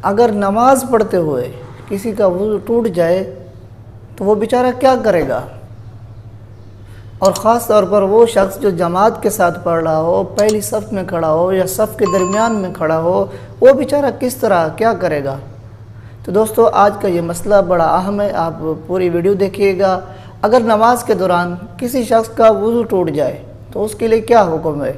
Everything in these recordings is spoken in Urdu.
اگر نماز پڑھتے ہوئے کسی کا وضو ٹوٹ جائے تو وہ بیچارہ کیا کرے گا؟ اور خاص طور پر وہ شخص جو جماعت کے ساتھ پڑھ رہا ہو، پہلی صف میں کھڑا ہو یا صف کے درمیان میں کھڑا ہو، وہ بیچارہ کس طرح کیا کرے گا؟ تو دوستو، آج کا یہ مسئلہ بڑا اہم ہے، آپ پوری ویڈیو دیکھیے گا۔ اگر نماز کے دوران کسی شخص کا وضو ٹوٹ جائے تو اس کے لیے کیا حکم ہے؟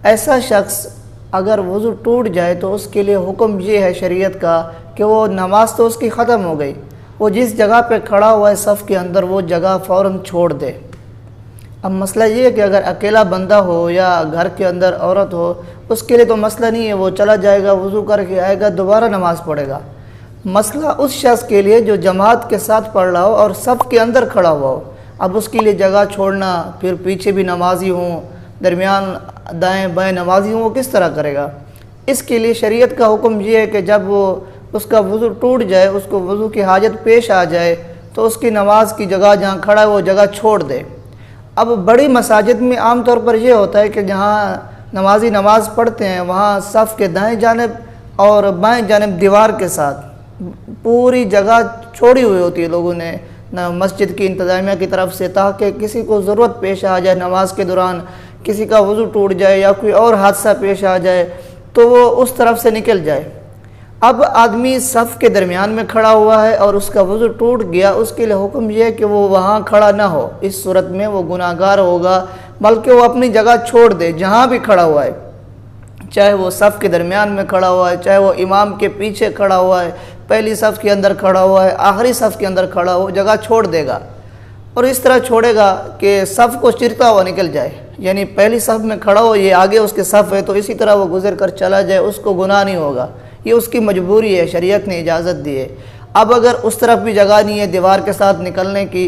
ایسا شخص اگر وضو ٹوٹ جائے تو اس کے لیے حکم یہ ہے شریعت کا کہ وہ نماز تو اس کی ختم ہو گئی، وہ جس جگہ پہ کھڑا ہوا ہے صف کے اندر وہ جگہ فوراً چھوڑ دے۔ اب مسئلہ یہ ہے کہ اگر اکیلا بندہ ہو یا گھر کے اندر عورت ہو، اس کے لیے تو مسئلہ نہیں ہے، وہ چلا جائے گا، وضو کر کے آئے گا، دوبارہ نماز پڑھے گا۔ مسئلہ اس شخص کے لیے جو جماعت کے ساتھ پڑھ رہا ہو اور صف کے اندر کھڑا ہوا ہو، اب اس کے لیے جگہ چھوڑنا، پھر پیچھے بھی نمازی ہوں، درمیان دائیں بائیں نمازی ہوں، وہ کس طرح کرے گا؟ اس کے لیے شریعت کا حکم یہ ہے کہ جب وہ اس کا وضو ٹوٹ جائے، اس کو وضو کی حاجت پیش آ جائے تو اس کی نماز کی جگہ جہاں کھڑا ہے وہ جگہ چھوڑ دے۔ اب بڑی مساجد میں عام طور پر یہ ہوتا ہے کہ جہاں نمازی نماز پڑھتے ہیں وہاں صف کے دائیں جانب اور بائیں جانب دیوار کے ساتھ پوری جگہ چھوڑی ہوئی ہوتی ہے لوگوں نے مسجد کی انتظامیہ کی طرف سے، تاکہ کسی کو ضرورت پیش آ جائے نماز کے دوران، کسی کا وضو ٹوٹ جائے یا کوئی اور حادثہ پیش آ جائے تو وہ اس طرف سے نکل جائے۔ اب آدمی صف کے درمیان میں کھڑا ہوا ہے اور اس کا وضو ٹوٹ گیا، اس کے لیے حکم یہ ہے کہ وہ وہاں کھڑا نہ ہو، اس صورت میں وہ گناہگار ہوگا، بلکہ وہ اپنی جگہ چھوڑ دے جہاں بھی کھڑا ہوا ہے، چاہے وہ صف کے درمیان میں کھڑا ہوا ہے، چاہے وہ امام کے پیچھے کھڑا ہوا ہے، پہلی صف کے اندر کھڑا ہوا ہے، آخری صف کے اندر کھڑا ہو، جگہ چھوڑ دے گا۔ اور اس طرح چھوڑے گا کہ صف کو چرتا ہوا نکل جائے، یعنی پہلی صف میں کھڑا ہو، یہ آگے اس کے صف ہے تو اسی طرح وہ گزر کر چلا جائے، اس کو گناہ نہیں ہوگا، یہ اس کی مجبوری ہے، شریعت نے اجازت دی ہے۔ اب اگر اس طرف بھی جگہ نہیں ہے دیوار کے ساتھ نکلنے کی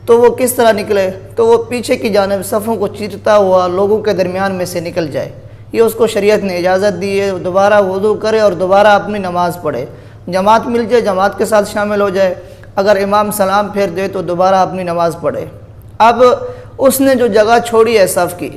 تو وہ کس طرح نکلے؟ تو وہ پیچھے کی جانب صفوں کو چیرتا ہوا لوگوں کے درمیان میں سے نکل جائے، یہ اس کو شریعت نے اجازت دی ہے، دوبارہ وضو کرے اور دوبارہ اپنی نماز پڑھے، جماعت مل جائے جماعت کے ساتھ شامل ہو جائے، اگر امام سلام پھیر دے تو دوبارہ اپنی نماز پڑھے۔ اب اس نے جو جگہ چھوڑی ہے صف کی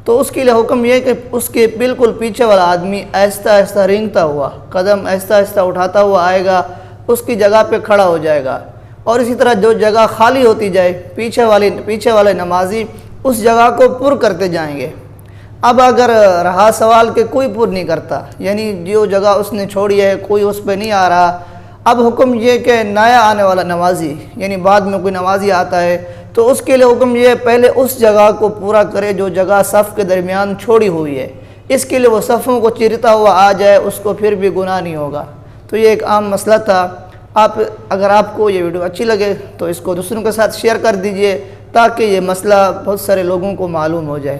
تو اس کے لیے حکم یہ ہے کہ اس کے بالکل پیچھے والا آدمی آہستہ آہستہ رینگتا ہوا، قدم آہستہ آہستہ اٹھاتا ہوا آئے گا، اس کی جگہ پہ کھڑا ہو جائے گا، اور اسی طرح جو جگہ خالی ہوتی جائے پیچھے والے نمازی اس جگہ کو پر کرتے جائیں گے۔ اب اگر رہا سوال کہ کوئی پر نہیں کرتا، یعنی جو جگہ اس نے چھوڑی ہے کوئی اس پہ نہیں آ رہا، اب حکم یہ کہ نیا آنے والا نمازی، یعنی بعد میں کوئی نمازی آتا ہے تو اس کے لیے حکم یہ ہے پہلے اس جگہ کو پورا کرے جو جگہ صف کے درمیان چھوڑی ہوئی ہے، اس کے لیے وہ صفوں کو چیرتا ہوا آ جائے، اس کو پھر بھی گناہ نہیں ہوگا۔ تو یہ ایک عام مسئلہ تھا۔ اگر آپ کو یہ ویڈیو اچھی لگے تو اس کو دوسروں کے ساتھ شیئر کر دیجئے تاکہ یہ مسئلہ بہت سارے لوگوں کو معلوم ہو جائے۔